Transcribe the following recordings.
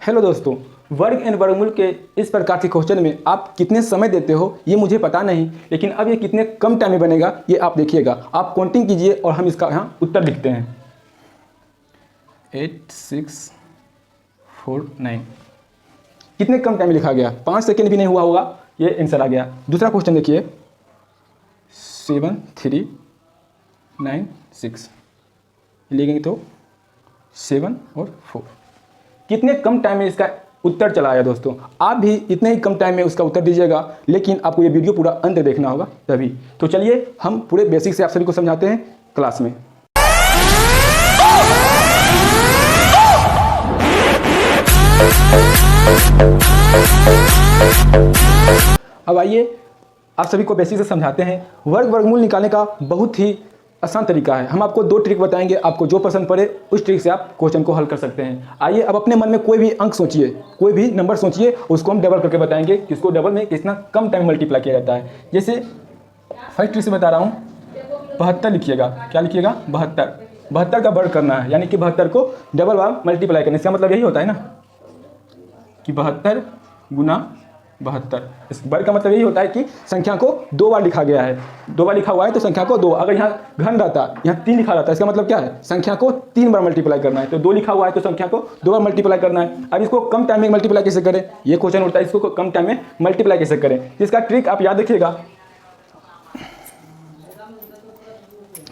Hello दोस्तों, वर्ग and वर्गमूल के इस प्रकार के क्वेश्चन में आप कितने समय देते हो ये मुझे पता नहीं, लेकिन अब ये कितने कम टाइम में बनेगा ये आप देखिएगा। आप काउंटिंग कीजिए और हम इसका यहाँ उत्तर लिखते हैं। 8 6 4 9। कितने कम टाइम में लिखा गया, 5 सेकेंड भी नहीं हुआ होगा, ये आंसर आ गया। दूसरा क्वेश्चन देखिए 7 3 9 6 लिखेंगे तो 7 और 4। कितने कम टाइम में इसका उत्तर चला आया दोस्तों। आप भी इतने ही कम टाइम में उसका उत्तर दीजिएगा, लेकिन आपको ये वीडियो पूरा अंत देखना होगा तभी। तो चलिए हम पूरे बेसिक से आप सभी को समझाते हैं क्लास में। अब आइए आप सभी को बेसिक से समझाते हैं। वर्ग वर्गमूल निकालने का बहुत ही आसान तरीका है। हम आपको 2 ट्रिक बताएंगे, आपको जो पसंद पड़े उस ट्रिक से आप क्वेश्चन को हल कर सकते हैं। आइए अब अपने मन में कोई भी अंक सोचिए, कोई भी नंबर सोचिए, उसको हम डबल करके बताएंगे कि उसको डबल में कितना कम टाइम मल्टीप्लाई किया जाता है। जैसे फर्स्ट ट्रिक से बता रहा हूँ, 72 लिखिएगा। क्या लिखिएगा? 72 का वर्ग करना है, यानी कि 72 को डबल बार मल्टीप्लाई करने। इसका मतलब यही होता है ना कि 72 गुना 72। इस वर्ग का मतलब यही होता है कि संख्या को 2 बार लिखा गया है, 2 बार लिखा हुआ है तो संख्या को 2। अगर यहाँ घन रहता, यहाँ 3 लिखा रहता, इसका मतलब क्या है? संख्या को 3 बार मल्टीप्लाई करना है। तो 2 लिखा हुआ है तो संख्या को 2 बार मल्टीप्लाई करना है। अब इसको कम टाइम में मल्टीप्लाई कैसे करें, ये क्वेश्चन उठता है। इसको कम टाइम में मल्टीप्लाई कैसे करें, इसका ट्रिक आप याद रखिएगा।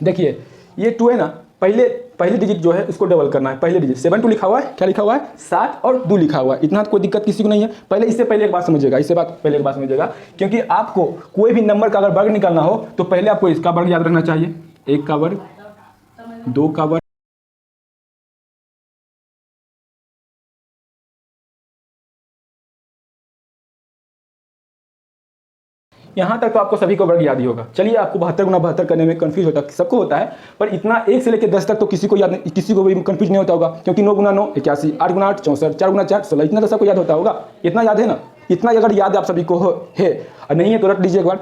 देखिए ये 2 है ना, पहले डिजिट जो है उसको डबल करना है। पहले डिजिट 72 लिखा हुआ है, क्या लिखा हुआ है? 7 और 2 लिखा हुआ है। इतना कोई दिक्कत किसी को नहीं है। पहले एक बात समझिएगा, पहले एक बात समझिएगा, क्योंकि आपको कोई भी नंबर का अगर वर्ग निकालना हो तो पहले आपको इसका वर्ग याद रखना चाहिए। 1 का वर्ग, 2 का वर्ग, यहाँ तक तो आपको सभी को वर्ग याद ही होगा। चलिए आपको 72 गुना 72 करने में कंफ्यूज होता है, सबको होता है, पर इतना 1 से लेकर 10 तक तो किसी को याद नहीं, किसी को भी कंफ्यूज नहीं होता होगा, क्योंकि 9 गुना 9 81, 8 गुना 8 64, 4 गुना 4 16, इतना तो सबको याद होता होगा। इतना याद है ना? इतना अगर याद आप सभी को है और नहीं है तो रट लीजिए एक बार।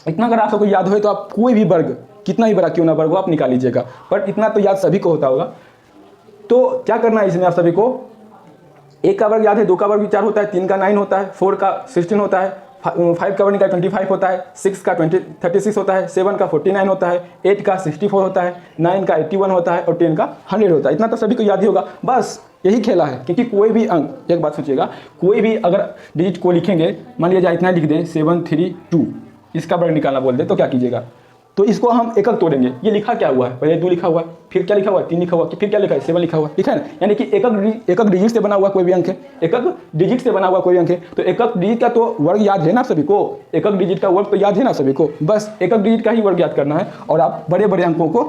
इतना अगर आप सबको याद हो तो आप कोई भी वर्ग, कितना ही बड़ा क्यों ना वर्ग हो, आप निकाल लीजिएगा। पर इतना तो याद सभी को होता होगा। तो क्या करना है इसमें आप सभी को? 1 का वर्ग याद है, 2 का वर्ग भी 4 होता है, 3 का 9 होता है, 4 का 16 होता है, 5 का वर्ग का 25 होता है, 6 का 36 होता है, 7 का 49 होता है, 8 का 64 होता है, 9 का 81 होता है और 10 का 100 होता है। इतना तो सभी को याद ही होगा। बस यही खेला है, क्योंकि कोई भी अंक, एक बात सोचिएगा, कोई भी अगर डिजिट को लिखेंगे, मान लीजिए इतना लिख दें 732, इसका वर्ग निकालना बोल दे तो क्या कीजिएगा? तो इसको हम एकक तोड़ेंगे। ये लिखा क्या हुआ है? पहले 2 लिखा हुआ है, फिर क्या लिखा हुआ है? 3 लिखा हुआ है, फिर क्या लिखा है? 7 लिखा हुआ है, लिखा है ना? यानी कि एकक डिजिट से बना हुआ कोई भी अंक है, एकक डिजिट से बना हुआ कोई अंक है। तो एकक डिजिट का तो वर्ग याद है ना सभी को? एकक डिजिट का वर्ग तो याद है ना सभी को? बस एकक डिजिट का ही वर्ग याद करना है और आप बड़े बड़े अंकों को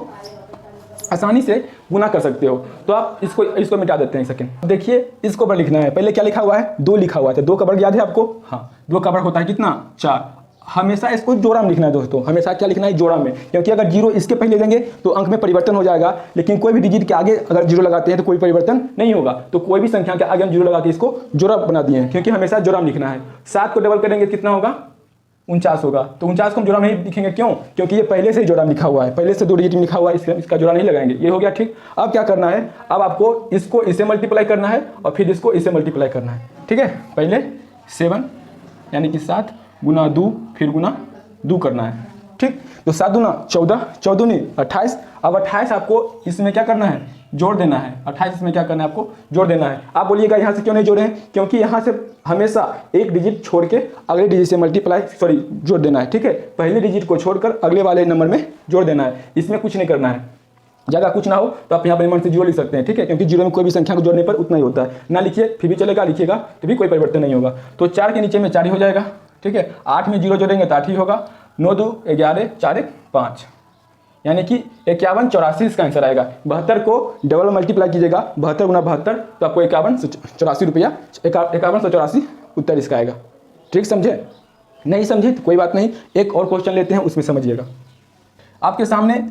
आसानी से गुना कर सकते हो। तो आप इसको मिटा देते हैं सेकंड। देखिए इसको वर्ग लिखना है। पहले क्या लिखा हुआ है? 2 लिखा हुआ है। 2 का वर्ग याद है आपको? हाँ, 2 का वर्ग होता है कितना? 4। हमेशा इसको जोड़ा में लिखना है दोस्तों, हमेशा क्या लिखना है? जोड़ा में, क्योंकि अगर 0 इसके पहले देंगे तो अंक में परिवर्तन हो जाएगा। लेकिन कोई भी डिजिट के आगे अगर 0 लगाते हैं तो कोई परिवर्तन नहीं होगा। तो कोई भी संख्या के आगे हम 0 लगा के इसको जोड़ा बना दिए हैं, क्योंकि हमेशा जोड़ा में लिखना है। 7 को डबल करेंगे कितना होगा? 49 होगा। तो 49 को हम जोड़ा में नहीं लिखेंगे, क्यों? क्योंकि ये पहले से ही जोड़ा में लिखा हुआ है, पहले से 2 डिजिट में लिखा हुआ है, इसका जोड़ा नहीं लगाएंगे। ये हो गया, ठीक। अब क्या करना है? अब आपको इसको इससे मल्टीप्लाई करना है और फिर इसको इससे मल्टीप्लाई करना है, ठीक है। पहले 7 यानी कि 7 गुना 2 फिर गुना 2 करना है, ठीक। तो 7 दूना 14, 14 दूनी 28। अब 28 आपको इसमें क्या करना है? जोड़ देना है। 28 इसमें क्या करना है? आपको जोड़ देना है। आप बोलिएगा यहाँ से क्यों नहीं जोड़े हैं? क्योंकि यहाँ से हमेशा एक डिजिट छोड़ के अगले डिजिट से जोड़ देना है, ठीक है। पहले डिजिट को छोड़कर अगले वाले नंबर में जोड़ देना है। इसमें कुछ नहीं करना है। ज़्यादा कुछ ना हो तो आप यहाँ पर मन से 0 लिख सकते हैं, ठीक है, क्योंकि 0 में कोई भी संख्या को जोड़ने पर उतना ही होता है। ना लिखिए फिर भी चलेगा, लिखिएगा तो भी कोई परिवर्तन नहीं होगा। तो 4 के नीचे में 4 ही हो जाएगा, ठीक है। 8 में 0 जोड़ेंगे तो 8 ही होगा। 9 2 11 4 1 5, यानी कि 51 84 इसका आंसर आएगा। 72 को डबल मल्टीप्लाई कीजिएगा, 72 गुना 72 तो आपको 5184 रुपया, 5184 उत्तर इसका आएगा। ठीक समझे? नहीं समझे तो कोई बात नहीं, एक और क्वेश्चन लेते हैं, उसमें समझिएगा। आपके सामने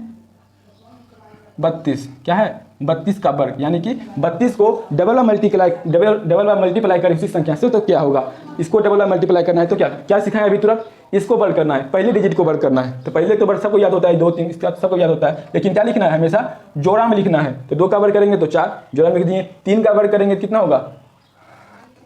32 क्या है? 32 का वर्ग, यानी कि 32 को डबल मल्टीप्लाई करें उसी संख्या से तो क्या होगा? इसको डबल मल्टीप्लाई करना है तो क्या सिखाएं अभी तुरंत? इसको वर्ग करना है, पहले डिजिट को वर्ग करना है। तो पहले तो वर्ग सबको याद होता है, 2 3 इसका सबको याद होता है, लेकिन क्या लिखना है? हमेशा जोड़ा में लिखना है। तो 2 का वर्ग करेंगे तो 4 जोड़ा में लिख दिए। 3 का वर्ग करेंगे कितना होगा?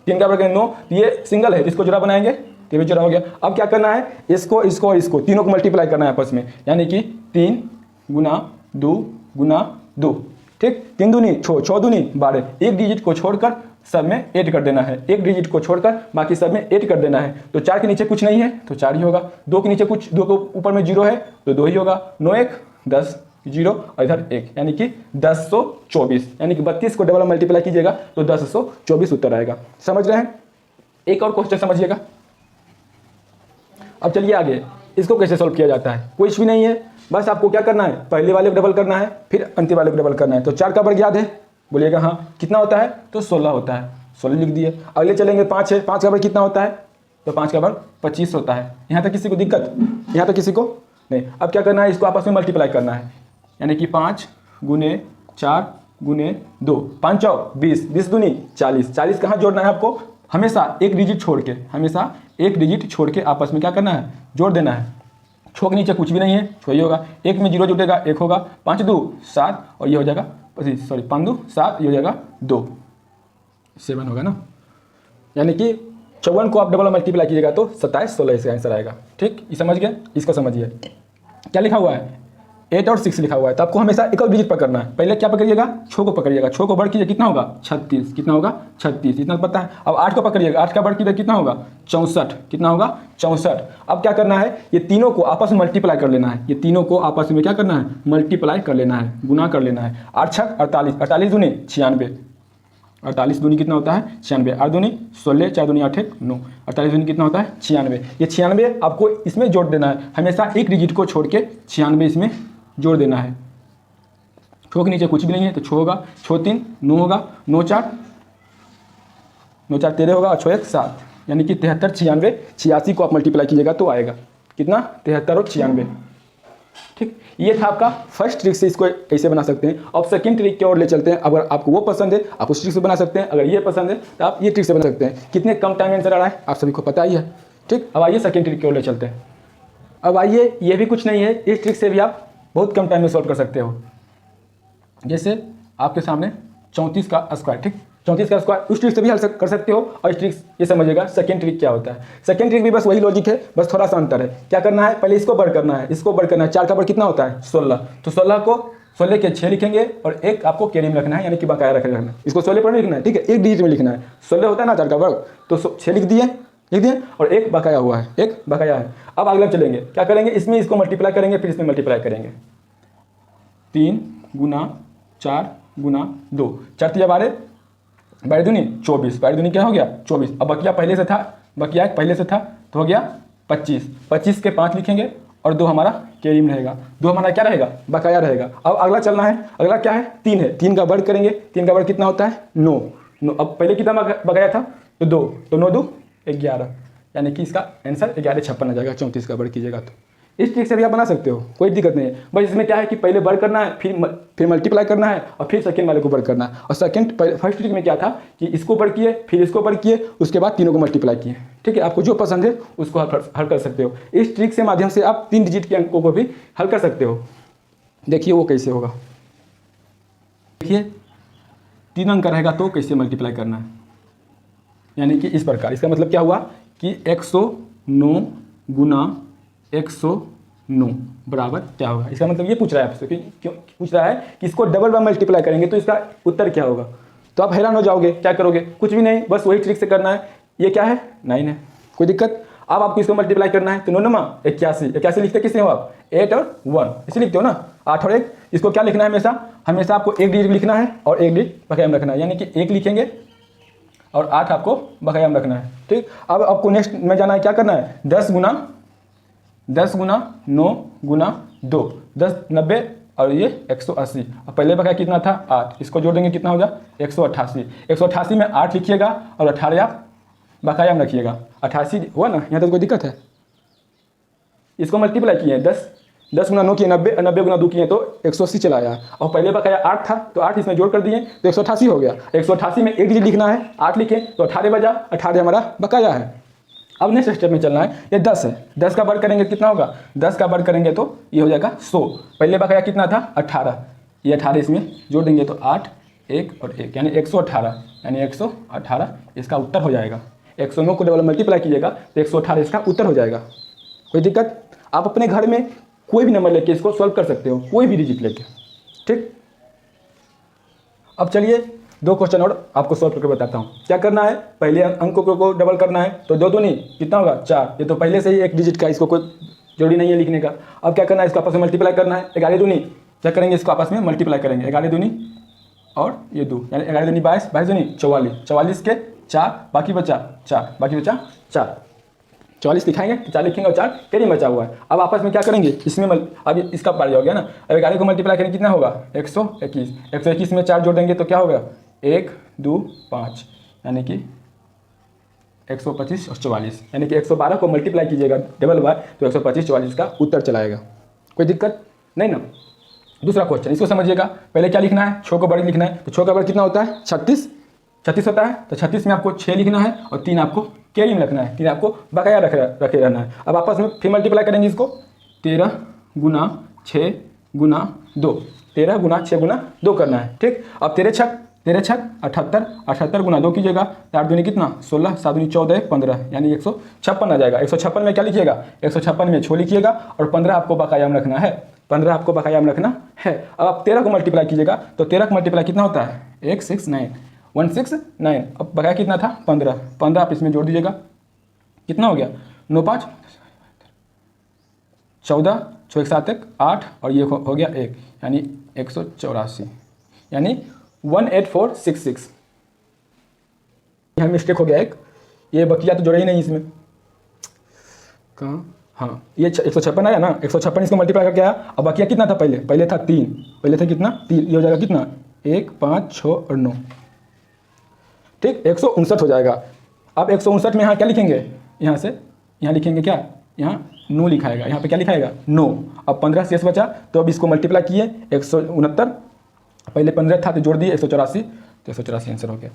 3 का वर्ग करेंगे 9, ये सिंगल है, इसको जोड़ा बनाएंगे तो भी जोड़ा हो गया। अब क्या करना है, इसको इसको इसको तीनों को मल्टीप्लाई करना है आपस में, यानी कि 3 गुना 2 गुना 2, ठीक। 3 दूनी 6, 6 दूनी 12, एक डिजिट को छोड़कर सब में ऐड कर देना है, एक डिजिट को छोड़कर बाकी सब में ऐड कर देना है। तो 4 के नीचे कुछ नहीं है तो 4 ही होगा, 2 के नीचे कुछ, 2 के ऊपर में 0 है तो 2 ही होगा, 9 1 10 0 और इधर 1, यानी कि 1024, यानी कि 32 को डबल मल्टीप्लाई कीजिएगा तो 1024 उत्तर आएगा। समझ रहे हैं? एक और क्वेश्चन समझिएगा। अब चलिए आगे, इसको कैसे सॉल्व किया जाता है, कुछ भी नहीं है, बस आपको क्या करना है, पहले वाले को डबल करना है, फिर अंतिम वाले को डबल करना है। तो 4 का वर्ग याद है, बोलिएगा हाँ, कितना होता है, तो 16 होता है, 16 लिख दिए। अगले चलेंगे 5 है, 5 का वर्ग कितना होता है, तो 5 का वर्ग 25 होता है। यहाँ तक किसी को दिक्कत, यहाँ तक किसी को नहीं। अब क्या करना है, इसको आपस में मल्टीप्लाई करना है, यानी कि 5 गुने 4 गुने 2, 5 चौ 20, 20 दूनी 40, 40 कहाँ जोड़ना है आपको, हमेशा एक डिजिट छोड़ के, हमेशा एक डिजिट छोड़ के आपस में क्या करना है, जोड़ देना है। छो के नीचे कुछ भी नहीं है, छो ही होगा, एक में 0 जुटेगा 1 होगा, 5 2 7 और ये हो जाएगा 5 2 7, ये हो जाएगा 2 7 होगा ना, यानी कि 54 को आप डबल मल्टीप्लाई कीजिएगा तो 27 16 इसका आंसर आएगा। ठीक, ये समझ गए? इसको समझिए, क्या लिखा हुआ है, 8 और 6 लिखा हुआ है, तो आपको हमेशा एक और डिजिट पकड़ना है। पहले क्या पकड़िएगा, छो को पकड़िएगा, छो को बढ़ कीजिए कितना होगा 36, कितना होगा 36, इतना पता है। अब 8 को पकड़िएगा, 8 का बढ़ कीजिए कितना होगा 64, कितना होगा 64। अब क्या करना है, ये तीनों को आपस में मल्टीप्लाई कर लेना है, ये तीनों को आपस में क्या करना है, मल्टीप्लाई कर लेना है, गुना कर लेना है। 8 6 48, 48 दूनी 96, 48 दूनी कितना होता है 96, 8 दूनी 16, 4 दूनी 8 9, 48 दूनी कितना होता है 96। ये 96 आपको इसमें जोड़ देना है, हमेशा एक डिजिट को छोड़ के 96 इसमें जोड़ देना है। छो के नीचे कुछ भी नहीं है तो छो होगा, छो 3 9 होगा, 9 4 13 होगा और छो 1 7, यानी कि 73 96 86 को आप मल्टीप्लाई कीजिएगा तो आएगा कितना 73 और 96। ठीक, ये था आपका फर्स्ट ट्रिक से इसको कैसे बना सकते हैं। अब सेकंड ट्रिक की ओर ले चलते हैं। अगर आपको वो पसंद है आप उस ट्रिक से बना सकते हैं, अगर ये पसंद है तो आप ये ट्रिक से बना सकते हैं। कितने कम टाइम में आंसर आ रहा है आप सभी को पता ही है। ठीक, अब आइए सेकंड ट्रिक की ओर ले चलते हैं। अब आइए, ये भी कुछ नहीं है, इस ट्रिक से भी आप बहुत कम टाइम में सॉल्व कर सकते हो। जैसे आपके सामने 34 का स्क्वायर, ठीक, 34 का स्क्वायर उस ट्रिक से भी हल कर सकते हो। और इस ट्रिक ये समझिएगा सेकंड ट्रिक क्या होता है। सेकंड ट्रिक भी बस वही लॉजिक है, बस थोड़ा सा अंतर है। क्या करना है, पहले इसको बढ़ करना है, इसको बढ़ करना है। 4 का बढ़ कितना होता है 16, तो 16 को 16 के 6 लिखेंगे और एक आपको कैरी में रखना है, यानी कि बकाया रखना है। इसको 16 पर नहीं लिखना है, ठीक है, एक डिजिट में लिखना है। 16 होता है ना 4 का वर्ग, तो 6 लिख दिए और एक बकाया हुआ है, एक बकाया है। अब अगले चलेंगे, क्या करेंगे, इसमें इसको मल्टीप्लाई करेंगे, फिर इसमें मल्टीप्लाई करेंगे। 3 गुना 4 गुना 2, 4 3 12, 12 दूनी 24, 12 दूनी क्या हो गया 24। अब बकिया पहले से था, बकिया पहले से था तो हो गया 25, 25 के 5 लिखेंगे और 2 हमारा कैरी में रहेगा, 2 हमारा क्या रहेगा बकाया रहेगा। अब अगला चलना है, अगला क्या है 3 है, 3 का वर्ग करेंगे, 3 का वर्ग कितना होता है 9। अब पहले कितना बकाया था तो 2, तो 9 2 11, यानी कि इसका आंसर 1156 आ जाएगा। 34 का वर्ग कीजिएगा तो इस ट्रिक से भी आप बना सकते हो, कोई दिक्कत नहीं है। बस इसमें क्या है कि पहले वर्ग करना है, फिर मल्टीप्लाई करना है और फिर सेकंड वाले को वर्ग करना है। और फर्स्ट ट्रिक में क्या था कि इसको वर्ग किए, फिर इसको वर्ग किए, उसके बाद तीनों को मल्टीप्लाई किए। ठीक है, आपको जो पसंद है उसको हल कर सकते हो। इस ट्रिक से माध्यम से आप 3 डिजिट के अंकों को भी हल कर सकते हो। देखिए वो कैसे होगा, देखिए 3 अंक रहेगा तो कैसे मल्टीप्लाई करना है, यानी कि इस प्रकार। इसका मतलब क्या हुआ कि 109 गुना 109 बराबर क्या होगा। इसका मतलब ये पूछ रहा है आपसे, क्यों पूछ रहा है कि इसको डबल बार मल्टीप्लाई करेंगे तो इसका उत्तर क्या होगा। तो आप हैरान हो जाओगे, क्या करोगे, कुछ भी नहीं, बस वही ट्रिक से करना है। ये क्या है 9 है, कोई दिक्कत। अब आपको इसको मल्टीप्लाई करना है तो 9 9 81, 81 लिखते किसने हो आप 8 और 1, इसे लिखते हो ना 8 और 1। इसको क्या लिखना है, हमेशा आपको एक डिजिट लिखना है और एक डिजिट बकाया में रखना है, यानी कि 1 लिखेंगे और 8 आपको बकाया में रखना है। ठीक, अब आपको नेक्स्ट में जाना है, क्या करना है 10 गुना 9 गुना 2, 10 90 और ये 180। अब पहले बकाया कितना था 8, इसको जोड़ देंगे कितना होगा 188। 188 में 8 लिखिएगा और 18 आप बकाया में रखिएगा। 88 हुआ ना, यहाँ तक कोई दिक्कत है। इसको मल्टीप्लाई किए 10 गुना 9 किए 90, 90 गुना 2 किए तो 180 चला आया। और पहले बकाया 8 था तो 8 इसमें जोड़ कर दिए तो 188 हो गया। 188 में एक डिजिट लिखना है, 8 लिखे तो 18 बजा, 18 हमारा बकाया है। अब नेक्स्ट स्टेप में चलना है, ये 10 है, 10 का वर्ग करेंगे कितना होगा, 10 का वर्ग करेंगे तो ये हो जाएगा 100। पहले बकाया कितना था 18, ये 18 इसमें जोड़ देंगे तो 8 1 और 1, यानी 118, यानी 118 इसका उत्तर हो जाएगा। 109 को डबल मल्टीप्लाई कीजिएगा तो 118 इसका उत्तर हो जाएगा। कोई दिक्कत? आप अपने घर में कोई भी नंबर लेके इसको सॉल्व कर सकते हो, कोई भी डिजिट लेके। ठीक, अब चलिए 2 क्वेश्चन और आपको सॉल्व करके बताता हूँ। क्या करना है, पहले अंकों को डबल करना है, तो 2 दूनी कितना होगा 4। ये तो पहले से ही एक डिजिट का, इसको कोई जरूरी नहीं है लिखने का। अब क्या करना है, इसको आपस में मल्टीप्लाई करना है। 11 दूनी क्या करेंगे, इसको आपस में मल्टीप्लाई करेंगे। 11 दूनी और ये 2, यानी 11 दूनी 22, 22 दूनी 44, 44 के 4, बाकी बचा 4, बाकी बचा 4। 44 लिखाएंगे, 4 लिखेंगे और 4 कैरी बचा हुआ है। अब आपस में क्या करेंगे, इसमें अब इसका पार हो गया ना। अब 11 को मल्टीप्लाई करेंगे कितना होगा 121, 121 में 4 जोड़ देंगे तो क्या होगा 1, 2, 5, यानी कि 125 और 44, यानी कि 112 को मल्टीप्लाई कीजिएगा डबल बार तो 125 44 का उत्तर चलाएगा। कोई दिक्कत नहीं ना। दूसरा क्वेश्चन इसको समझिएगा। पहले क्या लिखना है, 6 को वर्ग लिखना है। तो 6 का वर्ग कितना होता है 36, 36 होता है। तो 36 में आपको 6 लिखना है और 3 आपको कैरी में रखना है, 3 आपको बकाया रखे रहना है। अब आपस में फिर मल्टीप्लाई करेंगे इसको, 13 गुना 6 गुना 2, 13 गुना 6 गुना 2 करना है। ठीक, अब 13 छक 78, 78 गुना 2 कीजिएगा, 8 दूनी कितना 16, 7 दूनी 14, 15, यानी 156 आ जाएगा। 156 में क्या लिखिएगा, 156 में 6 लिखिएगा और 15 आपको बकाया में रखना है, 15 आपको बकाया में रखना है। अब आप 13 को मल्टीप्लाई कीजिएगा तो 13 को मल्टीप्लाई कितना होता है 169। अब बकाया कितना था 15, 15 आप इसमें जोड़ दीजिएगा, कितना हो गया 9 5 14, 6 1 7 1 8 और ये हो गया 1, यानी 184, यानी 18466। यहाँ मिस्टेक हो गया एक, ये बकिया तो जोड़ा ही नहीं इसमें। कहाँ, हाँ ये 156 आया ना, 156 इसको मल्टीप्लाई करके आया। अब बकिया कितना था पहले था 3, पहले था कितना 3, ये हो जाएगा कितना 1 5 6 और 9। ठीक, 159 हो जाएगा। अब 159 में यहाँ क्या लिखेंगे, यहाँ से यहाँ लिखेंगे क्या, यहाँ 9 लिखाएगा, यहाँ पे क्या लिखाएगा 9। अब 15 शेष बचा तो अब इसको मल्टीप्लाई किए 169, पहले 15 था तो जोड़ दिए 184, तो 184 आंसर हो गया।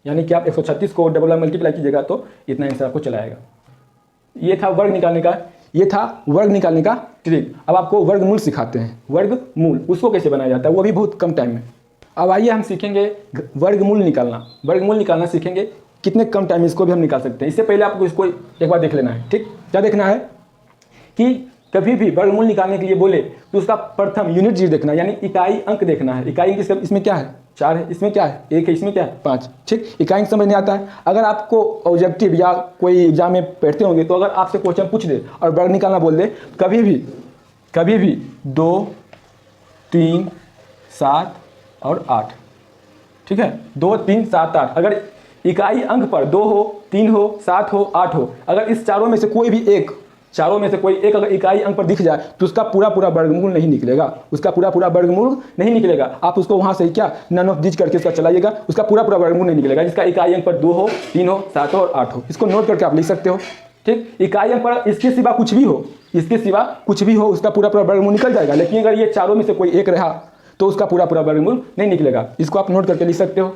यानी कि आप 136 को डबल मल्टीप्लाई कीजिएगा तो इतना आंसर आपको चलाएगा। ये था वर्ग निकालने का, ये था वर्ग निकालने का ट्रिक। अब आपको वर्गमूल सिखाते हैं। वर्गमूल उसको कैसे बनाया जाता है, वो भी बहुत कम टाइम में। अब आइए हम सीखेंगे वर्गमूल निकालना। वर्गमूल निकालना सीखेंगे, कितने कम टाइम में इसको भी हम निकाल सकते हैं। इससे पहले आपको इसको एक बार देख लेना है। ठीक, क्या देखना है कि कभी भी वर्गमूल निकालने के लिए बोले तो उसका प्रथम यूनिट डिजिट देखना, यानी इकाई अंक देखना है। इकाई अंक इसमें क्या है 4 है, इसमें क्या है 1 है, इसमें क्या है 5। ठीक, इकाई अंक समझ नहीं आता है। अगर आपको ऑब्जेक्टिव या कोई एग्जाम में पढ़ते होंगे तो अगर आपसे क्वेश्चन पूछ दे और वर्ग निकालना बोल दे, कभी भी 2 3 7 और 8, ठीक है 2 3 7 8। अगर इकाई अंक पर 2 हो 3 हो 7 हो 8 हो, अगर इस चारों में से कोई भी एक, चारों में से कोई एक अगर इकाई अंक पर दिख जाए तो उसका पूरा वर्गमूल नहीं निकलेगा, उसका पूरा वर्गमूल नहीं निकलेगा। आप उसको वहां से क्या नन ऑफ दिस करके उसका चलाइएगा, उसका पूरा वर्गमूल नहीं निकलेगा। जिसका इकाई अंक पर 2 हो 3 हो 7 हो और 8 हो, इसको नोट करके आप लिख सकते हो। ठीक, इकाई अंक पर इसके सिवा कुछ भी हो, इसके सिवा कुछ भी हो उसका पूरा वर्गमूल निकल जाएगा। लेकिन अगर ये चारों में से कोई एक रहा तो उसका पूरा वर्गमूल नहीं निकलेगा। इसको आप नोट करके लिख सकते हो।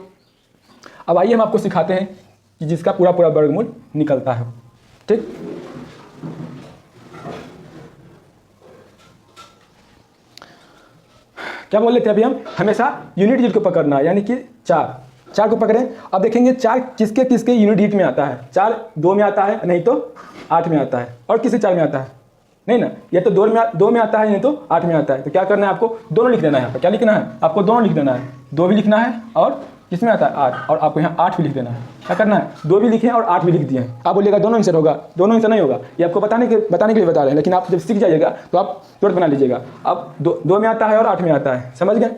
अब आइए हम आपको सिखाते हैं कि जिसका पूरा वर्गमूल निकलता है। ठीक, क्या बोल रहे थे अभी हम, हमेशा यूनिट डिजिट को पकड़ना है, यानी कि 4 को पकड़ें। अब देखेंगे 4 किसके किसके यूनिट डिजिट में आता है। 4 2 में आता है, नहीं तो 8 में आता है, और किसी 4 में आता है नहीं ना, या तो 2 में आता है नहीं तो 8 में आता है। तो क्या करना है आपको, दोनों लिख देना है। यहाँ पर क्या लिखना है आपको, दोनों लिख देना है। 2 भी लिखना है और किसमें आता है 8, और आपको यहाँ 8 भी लिख देना है। क्या करना है 2 भी लिखे और 8 भी लिख दिए हैं। आप बोलिएगा दोनों आंसर होगा, दोनों आंसर नहीं होगा, ये आपको बताने के लिए बता रहे हैं। लेकिन आप जब सीख जाइएगा तो आप तुरंत बना लीजिएगा। अब 2 में आता है और 8 में आता है, समझ गए।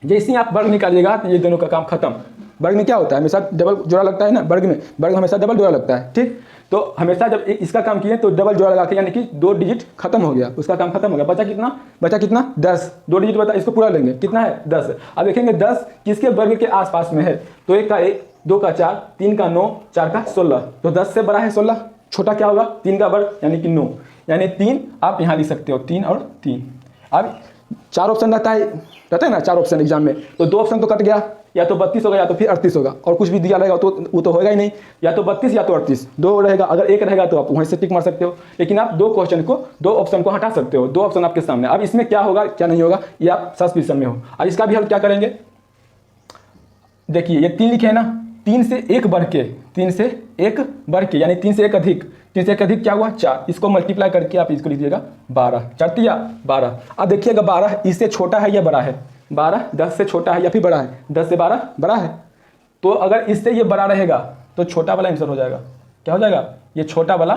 जैसे ही आप वर्ग निकालिएगा तो ये दोनों का काम खत्म। वर्ग में क्या होता है, हमेशा डबल जोड़ा लगता है ना, वर्ग हमेशा डबल जोड़ा लगता है। ठीक, तो हमेशा जब इसका काम किए तो डबल जोड़ा लगा के, यानी कि 2 डिजिट खत्म हो गया, उसका काम खत्म हो गया। बचा कितना 10, 2 डिजिट बता, इसको पूरा लेंगे, कितना है 10। अब देखेंगे 10 किसके वर्ग के आसपास में है, तो 1 का 1, 2 का 4, 3 का 9, 4 का 16। तो 10 से बड़ा है 16, छोटा क्या होगा 3 का वर्ग, यानी कि 9, यानी 3 आप यहाँ लिख सकते हो, 3 और 3। अब 4 ऑप्शन रहता है ना 4 ऑप्शन एग्जाम में, तो 2 ऑप्शन तो कट गया, या तो 32 होगा या तो फिर 38 होगा, और कुछ भी दिया रहेगा तो वो तो होगा ही नहीं, या तो 32 या तो 38, 2 रहेगा। अगर 1 रहेगा तो आप वहीं से टिक मार सकते हो। लेकिन आप 2 ऑप्शन को हटा सकते हो, 2 ऑप्शन आपके सामने। अब इसमें क्या होगा क्या नहीं होगा ये आप सस्पिशन में हो। अब इसका भी हल क्या करेंगे, देखिए ये 3 लिखे है ना, 3 से 1 बढ़ के, 3 से 1 बढ़ के यानी 3 से 1 अधिक, 3 से 1 अधिक क्या हुआ 4, इसको मल्टीप्लाई करके आप इसको लीजिएगा 12, 4 तिया 12। अब देखिएगा 12 इससे छोटा है या बड़ा है, 12 10 से छोटा है या फिर बड़ा है, 10 से 12 बड़ा है। तो अगर इससे ये बड़ा रहेगा तो छोटा वाला आंसर हो जाएगा, क्या हो जाएगा, ये छोटा वाला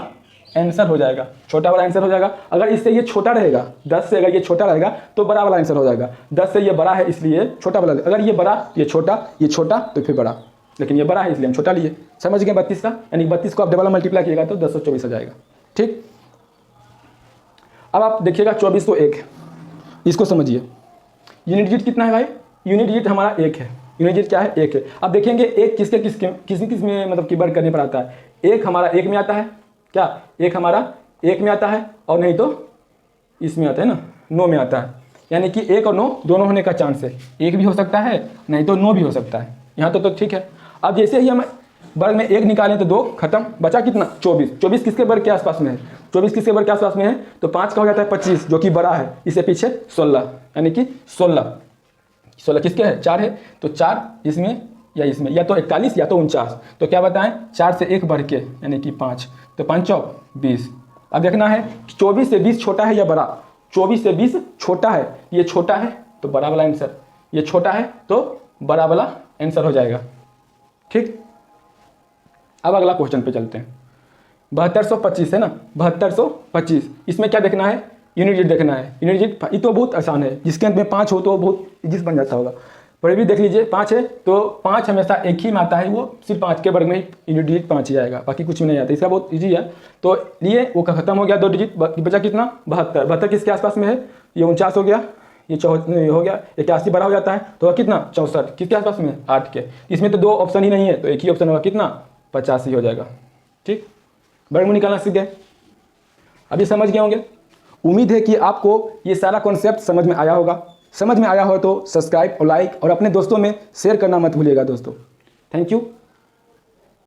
आंसर हो जाएगा, छोटा वाला आंसर हो जाएगा। अगर इससे ये छोटा रहेगा, 10 से अगर ये छोटा रहेगा तो बड़ा वाला आंसर हो जाएगा, 10 से ये बड़ा है इसलिए छोटा वाला, अगर ये बड़ा ये छोटा तो फिर बड़ा, लेकिन ये बड़ा है इसलिए हम छोटा लिए। समझ गए 32 का, यानी 32 को आप डबल मल्टीप्लाई किएगा तो 1024 आ जाएगा। ठीक, अब आप देखिएगा 2401, इसको समझिए। यूनिट डिजिट कितना है भाई, यूनिट डिजिट हमारा 1 है, यूनिट डिजिट क्या है 1 है। अब देखेंगे 1 किस में मतलब की वर्ग करने पर आता है, 1 हमारा 1 में आता है, क्या 1 हमारा 1 में आता है, और नहीं तो इसमें आता है ना 9 में आता है, यानी कि 1 और 9 दोनों होने का चांस है, 1 भी हो सकता है नहीं तो 9 भी हो सकता है। यहाँ तो ठीक है। अब जैसे ही हम वर्ग में 1 निकालें तो 2 खत्म, बचा कितना 24, 24 किसके वर्ग के आसपास में है, 24 किसके वर्ग के आसपास में है, तो 5 का हो जाता है 25 जो कि बड़ा है, इससे पीछे 16 यानी कि 16 किसके है 4 है, तो 4 इसमें या इसमें, या तो 41 या तो 49, तो क्या बताएं 4 से 1 बढ़ के यानी कि 5, तो 5 चौक 20। अब देखना है 24 से 20 छोटा है या बड़ा, 24 से 20 छोटा है, ये छोटा है तो बड़ा वाला आंसर, ये छोटा है तो बड़ा वाला आंसर हो जाएगा। ठीक, अब अगला क्वेश्चन पे चलते हैं। 7225 है ना, 7225, इसमें क्या देखना है, यूनिट डिजिट देखना है। यूनिट डिजिट ये तो बहुत आसान है, जिसके अंत में 5 हो तो बहुत इजी बन जाता होगा, पर भी देख लीजिए 5 है तो 5 हमेशा एक ही में आता है, वो सिर्फ 5 के वर्ग में ही यूनिट डिजिट 5 ही आएगा, बाकी कुछ भी नहीं आता, इसका बहुत ईजी है। तो लिए वो खत्म हो गया 2 डिजिट, बचा कितना 72, 72 किसके आसपास में है, ये 49 हो गया, ये हो गया 81 बड़ा हो जाता है तो कितना 64 किसके आसपास में 8 के, इसमें तो 2 ऑप्शन ही नहीं है तो एक ही ऑप्शन होगा, कितना 85 हो जाएगा। ठीक, वर्गमूल निकालना सीख गए, अभी समझ गए होंगे। उम्मीद है कि आपको ये सारा कॉन्सेप्ट समझ में आया होगा, समझ में आया हो तो सब्सक्राइब और लाइक और अपने दोस्तों में शेयर करना मत भूलिएगा दोस्तों। Thank you.